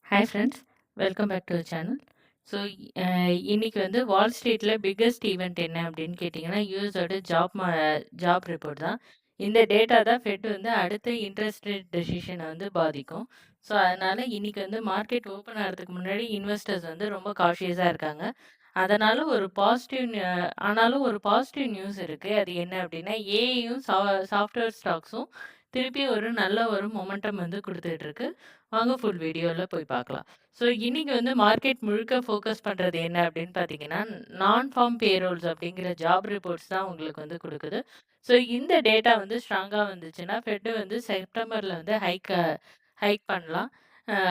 Hi friends, welcome back to the channel. So இன்னைக்கு வந்து வால் ஸ்ட்ரீட்ல பிக்கஸ்ட் ஈவெண்ட் என்ன அப்படின்னு கேட்டிங்கன்னா, யூஎஸோட ஜாப் ரிப்போர்ட் தான். இந்த டேட்டா தான் ஃபெட் வந்து அடுத்த இன்ட்ரெஸ்ட் ரேட் டெசிஷனை வந்து பாதிக்கும். ஸோ அதனால இன்னைக்கு வந்து மார்க்கெட் ஓப்பன் ஆகிறதுக்கு முன்னாடி இன்வெஸ்டர்ஸ் வந்து ரொம்ப காஷியஸாக இருக்காங்க. அதனால ஆனாலும் ஒரு பாசிட்டிவ் நியூஸ் இருக்கு. அது என்ன அப்படின்னா, ஏஐயும் சாஃப்ட்வேர் ஸ்டாக்ஸும் திருப்பி ஒரு நல்ல ஒரு மொமெண்டம் வந்து குடுத்துட்டு இருக்கு. வாங்க ஃபுல் வீடியோல போய் பார்க்கலாம். ஸோ இன்னைக்கு வந்து மார்க்கெட் முழுக்க ஃபோக்கஸ் பண்றது என்ன அப்படின்னு பார்த்தீங்கன்னா, நான் ஃபார்ம் பேரோல்ஸ் அப்படிங்கிற ஜாப் ரிப்போர்ட்ஸ் தான் உங்களுக்கு வந்து குடுக்குது. ஸோ இந்த டேட்டா வந்து ஸ்ட்ராங்கா வந்துச்சுன்னா, ஃபெட் வந்து செப்டம்பர்ல வந்து ஹைக் பண்ணலாம்.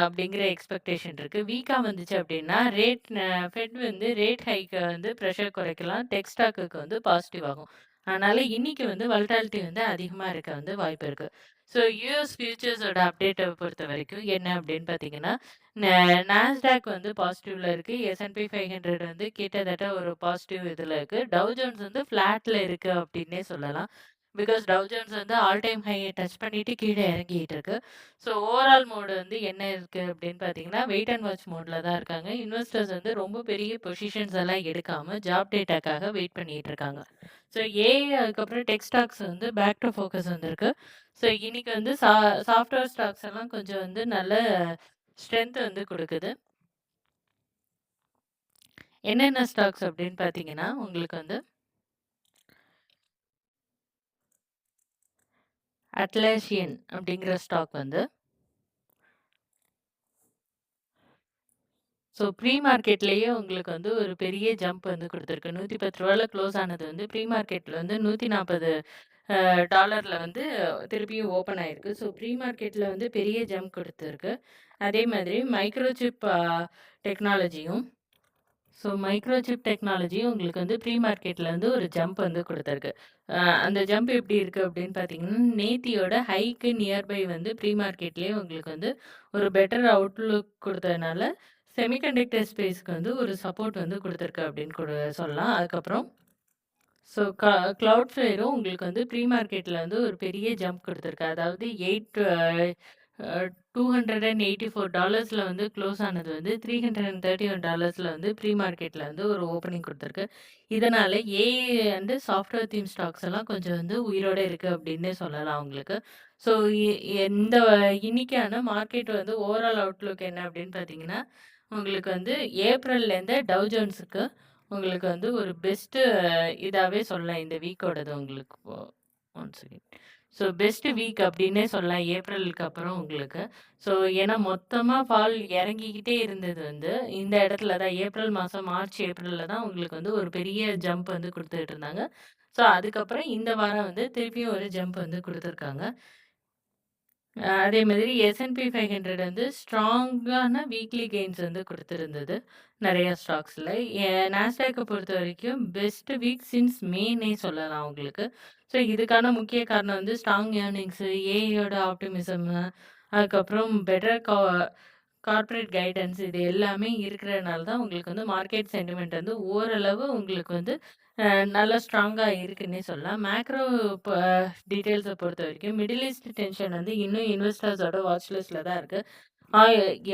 அப்படிங்கிற எக்ஸ்பெக்டேஷன் இருக்கு. வீக்கா வந்துச்சு அப்படின்னா, ஃபெட் வந்து ரேட் ஹைக்க வந்து பிரஷர் குறைக்கலாம். டெக் ஸ்டாக்குக்கு வந்து பாசிட்டிவ் ஆகும். அதனால இன்னைக்கு வந்து வாலட்டிலிட்டி வந்து அதிகமா இருக்க வந்து வாய்ப்பு இருக்கு. ஸோ யுஎஸ் ஃபியூச்சர்ஸோட அப்டேட்ட பொறுத்தவரைக்கும் என்ன அப்படின்னு பார்த்தீங்கன்னா, நாஸ்டாக் வந்து பாசிட்டிவ்ல இருக்கு. S&P 500 வந்து கிட்டத்தட்ட ஒரு பாசிட்டிவ் இதுல இருக்கு. டவ் ஜோன்ஸ் வந்து ஃப்ளாட்ல இருக்கு அப்படின்னே சொல்லலாம். பிகாஸ் டவ் ஜோன்ஸ் வந்து ஆல் டைம் ஹைய டச் பண்ணிட்டு கீழ இறங்கிட்டு இருக்கு. ஸோ ஓவரால் மோடு வந்து என்ன இருக்கு அப்படின்னு பார்த்தீங்கன்னா, வெயிட் அண்ட் வாட்ச் மோட்ல தான் இருக்காங்க. இன்வெஸ்டர்ஸ் வந்து ரொம்ப பெரிய பொசிஷன்ஸ் எல்லாம் எடுக்காம ஜாப் டேட்டாக்காக வெயிட் பண்ணிட்டு இருக்காங்க. ஸோ ஏஐ அதுக்கப்புறம் டெக் ஸ்டாக்ஸ் வந்து பேக் டு ஃபோக்கஸ் வந்திருக்கு. ஸோ இன்னைக்கு வந்து சாஃப்ட்வேர் ஸ்டாக்ஸ் எல்லாம் கொஞ்சம் வந்து நல்ல ஸ்ட்ரென்த் வந்து குடுக்குது. என்னென்ன ஸ்டாக்ஸ் அப்படின்னு பார்த்தீங்கன்னா, உங்களுக்கு வந்து அட்லாசியன் அப்படிங்கிற ஸ்டாக் வந்து ஸோ ப்ரீ மார்க்கெட்லயே உங்களுக்கு வந்து ஒரு பெரிய ஜம்ப் வந்து குடுத்துருக்கு. ரூ. 110ல க்ளோஸ் ஆனது வந்து ப்ரீ மார்க்கெட்ல வந்து 140 டாலர்ல வந்து திருப்பியும் ஓப்பன் ஆயிருக்கு. ஸோ ப்ரீ மார்க்கெட்ல வந்து பெரிய ஜம்ப் குடுத்துருக்கு. அதே மாதிரி டெக்னாலஜியும் மைக்ரோசிப் டெக்னாலஜியும் உங்களுக்கு வந்து ப்ரீ மார்க்கெட்ல வந்து ஒரு ஜம்ப் வந்து குடுத்துருக்கு. அ அந்த ஜம்ப் எப்படி இருக்கு அப்படின்னு பார்த்தீங்கன்னா, நேத்தியோட ஹைக்கு நியர்பை வந்து ப்ரீ மார்க்கெட்லயே உங்களுக்கு வந்து ஒரு பெட்டர் அவுட்லுக் குடுத்ததுனால, செமிகண்டக்டர் ஸ்பேஸ்க்கு வந்து ஒரு சப்போர்ட் வந்து குடுத்துருக்கு அப்படின்னு கூட சொல்லலாம். அதுக்கப்புறம் ஸோ Cloudflareம் உங்களுக்கு வந்து ப்ரீ மார்க்கெட்ல வந்து ஒரு பெரிய ஜம்ப் குடுத்துருக்கு. அதாவது $284ல வந்து க்ளோஸ் ஆனது வந்து $331ல வந்து ப்ரீ மார்க்கெட்ல வந்து ஒரு ஓப்பனிங் குடுத்துருக்கு. இதனால AI and software theme stocks எல்லாம் கொஞ்சம் வந்து உயிரோட இருக்கு அப்டின்னே சொல்லலாம் உங்களுக்கு. ஸோ இ இந்த இன்னைக்கான மார்க்கெட் வந்து ஓவரால் அவுட்லுக் என்ன அப்டின்னு பார்த்தீங்கன்னா, உங்களுக்கு வந்து ஏப்ரல்லேருந்து டவ் ஜோன்ஸுக்கு உங்களுக்கு வந்து ஒரு பெஸ்ட்டு இதாவே சொல்லலாம். இந்த வீக்கோடது உங்களுக்கு one second. So best week அப்டின்னே சொல்லலாம் ஏப்ரலுக்கு அப்புறம் உங்களுக்கு. ஸோ ஏன்னா மொத்தமா ஃபால் இறங்கிக்கிட்டே இருந்தது வந்து இந்த இடத்துல தான் ஏப்ரல் மாசம் மார்ச், ஏப்ரல்ல தான் உங்களுக்கு வந்து ஒரு பெரிய ஜம்ப் வந்து குடுத்துட்டு இருந்தாங்க. ஸோ அதுக்கப்புறம் இந்த வாரம் வந்து திருப்பியும் ஒரு ஜம்ப் வந்து குடுத்துருக்காங்க. அதே மாதிரி S&P 500 வந்து ஸ்ட்ராங்கான வீக்லி கெயின்ஸ் வந்து குடுத்திருந்தது. நெறைய ஸ்டாக்ஸ்ல. நாஸ்டாக்க பொறுத்தவரைக்கும் பெஸ்ட் வீக் சின்ஸ் மேன்னே சொல்லலாம் உங்களுக்கு. ஸோ இதுக்கான முக்கிய காரணம் வந்து ஸ்ட்ராங் ஏர்னிங்ஸு, ஏஐயோட ஆப்டிமிசம், அதுக்கப்புறம் பெட்டர் கார்ப்பரேட் கைடன்ஸ் இது எல்லாமே இருக்கிறனால தான் உங்களுக்கு வந்து மார்க்கெட் சென்டிமெண்ட் வந்து ஓரளவு உங்களுக்கு வந்து அ நல்லா ஸ்ட்ராங்கா இருக்குன்னே சொல்லலாம். மேக்ரோ ப டீட்டெயில்ஸ பொறுத்தவரைக்கும் மிடில் ஈஸ்ட் டென்ஷன் வந்து இன்னும் இன்வெஸ்டர்ஸோட வாட்ச் லிஸ்ட்ல தான் இருக்கு. ஆ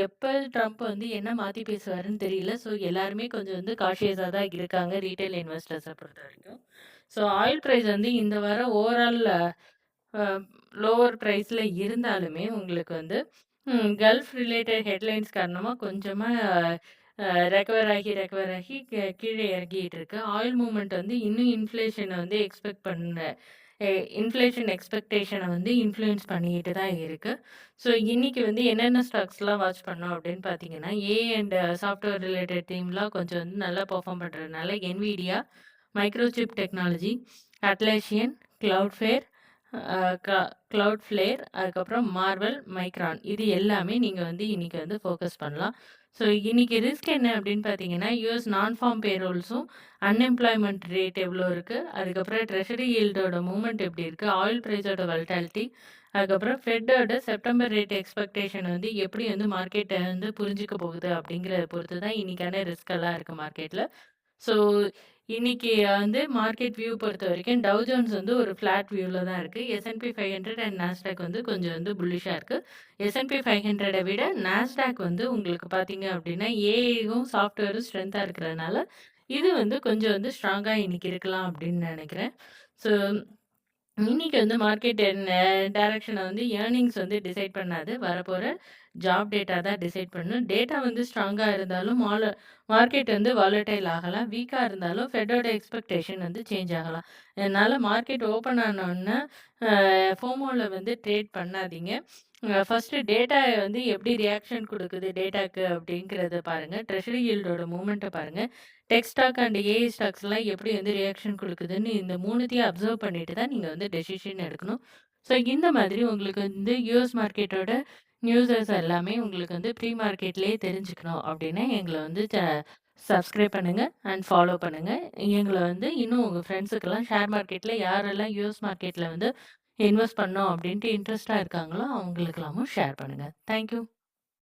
எப்ப ட்ரம்ப் வந்து என்ன மாத்தி பேசுவாருன்னு தெரியல. ஸோ எல்லாருமே கொஞ்சம் வந்து காஷியஸா தான் இருக்காங்க ரீட்டெயில் இன்வெஸ்டர்ஸ பொறுத்தவரைக்கும். ஸோ ஆயில் பிரைஸ் வந்து இந்த வாரம் ஓவரால் அ லோவர் பிரைஸ்ல இருந்தாலுமே உங்களுக்கு வந்து கல்ஃப் ரிலேட்டட் ஹெட்லைன்ஸ் காரணமா கொஞ்சமா ரெக்கவர் ஆகி கீழ இறங்கிட்டு இருக்கு. ஆயில் மூவ்மெண்ட் வந்து இன்னும் இன்ஃப்ளேஷன் எக்ஸ்பெக்டேஷன வந்து இன்ஃப்ளூயன்ஸ் பண்ணிக்கிட்டு தான் இருக்கு. ஸோ இன்னைக்கு வந்து என்னென்ன ஸ்டாக்ஸ்லாம் வாட்ச் பண்ணோம் அப்படின்னு பார்த்தீங்கன்னா, அண்ட் சாஃப்ட்வேர் ரிலேட்டட் தீம்லாம் கொஞ்சம் வந்து நல்லா பெர்ஃபார்ம் பண்றதுனால NVIDIA, மைக்ரோசிப் டெக்னாலஜி, அட்லாசியன், Cloudflare, அ க Cloudflare அதுக்கப்புறம் மார்வெல், மைக்ரான் இது எல்லாமே நீங்க வந்து இன்னைக்கு வந்து ஃபோக்கஸ் பண்ணலாம். ஸோ இன்னைக்கு ரிஸ்க் என்ன அப்படின்னு பார்த்தீங்கன்னா, யுஎஸ் நான் ஃபார்ம் பேரோல்ஸும், அன்எம்ப்ளாய்மென்ட் ரேட் எவ்வளோ இருக்கு, அதுக்கப்புறம் ட்ரெஷரி யீல்டோட மூவ்மெண்ட் எப்படி இருக்கு, ஆயில் பிரைஸோட வாலட்டிலிட்டி, அதுக்கப்புறம் ஃபெட்டோட செப்டம்பர் ரேட் எக்ஸ்பெக்டேஷன் வந்து எப்படி வந்து மார்க்கெட்ட வந்து புரிஞ்சுக்க போகுது அப்படிங்கிறத பொறுத்து தான் இன்னைக்கான ரிஸ்க் எல்லாம் இருக்கு மார்க்கெட்ல. ஸோ இன்னைக்கு வந்து மார்க்கெட் வியூ பொறுத்தவரைக்கும் டவ் ஜோன்ஸ் வந்து ஒரு ஃப்ளாட் வியூல தான் இருக்கு. S&P 500 அண்ட் நாஸ்டாக் வந்து கொஞ்சம் வந்து புல்லிஷா இருக்கு. S&P 500 விட நாஸ்டாக் வந்து உங்களுக்கு பார்த்தீங்க அப்படின்னா, ஏஐயும் சாஃப்ட்வேரும் ஸ்ட்ரென்த்தா இருக்கிறதுனால, இது வந்து கொஞ்சம் வந்து ஸ்ட்ராங்கா இன்னைக்கு இருக்கலாம் அப்படின்னு நெனைக்கிறேன். ஸோ இன்னைக்கு வந்து மார்க்கெட் டைரக்ஷன வந்து ஏர்னிங்ஸ் வந்து டிசைட் பண்ணாது. வரப்போற ஜாப் டேட்டா தான் டிசைட் பண்ணும். டேட்டா வந்து ஸ்ட்ராங்கா இருந்தாலும் மார்க்கெட் வந்து வாலடைல் ஆகலாம். வீக்கா இருந்தாலும் ஃபெட்டோட எக்ஸ்பெக்டேஷன் வந்து சேஞ்ச் ஆகலாம். அதனால மார்க்கெட் ஓப்பன் ஆனோனே ஃபோமோல வந்து ட்ரேட் பண்ணாதீங்க. ஃபர்ஸ்ட்டு டேட்டா வந்து எப்படி ரியாக்ஷன் குடுக்குது டேட்டாக்கு அப்படிங்கிறத பாருங்க. ட்ரெஷரி யீல்டோட மூவ்மெண்ட்ட பாருங்க. டெக் ஸ்டாக் அண்ட் ஏஐ ஸ்டாக்ஸ்லாம் எப்படி வந்து ரியாக்ஷன் குடுக்குதுன்னு இந்த 3த்தையும் அப்சர்வ் பண்ணிட்டு தான் நீங்க வந்து டெசிஷன் எடுக்கணும். ஸோ இந்த மாதிரி உங்களுக்கு வந்து யுஎஸ் மார்க்கெட்டோட நியூஸஸ் எல்லாமே உங்களுக்கு வந்து ப்ரீ மார்க்கெட்லயே தெரிஞ்சுக்கணும் அப்படின்னா, எங்கள வந்து சப்ஸ்கிரைப் பண்ணுங்க அண்ட் ஃபாலோ பண்ணுங்க. எங்கள வந்து இன்னும் உங்க ஃப்ரெண்ட்ஸுக்கெல்லாம் ஷேர் மார்க்கெட்ல யாரெல்லாம் யுஎஸ் மார்க்கெட்ல வந்து இன்வெஸ்ட் பண்ணோம் அப்படின்ட்டு இன்ட்ரெஸ்ட்டா இருக்காங்களோ, அவங்களுக்கெல்லாமும் ஷேர் பண்ணுங்க. Thank you.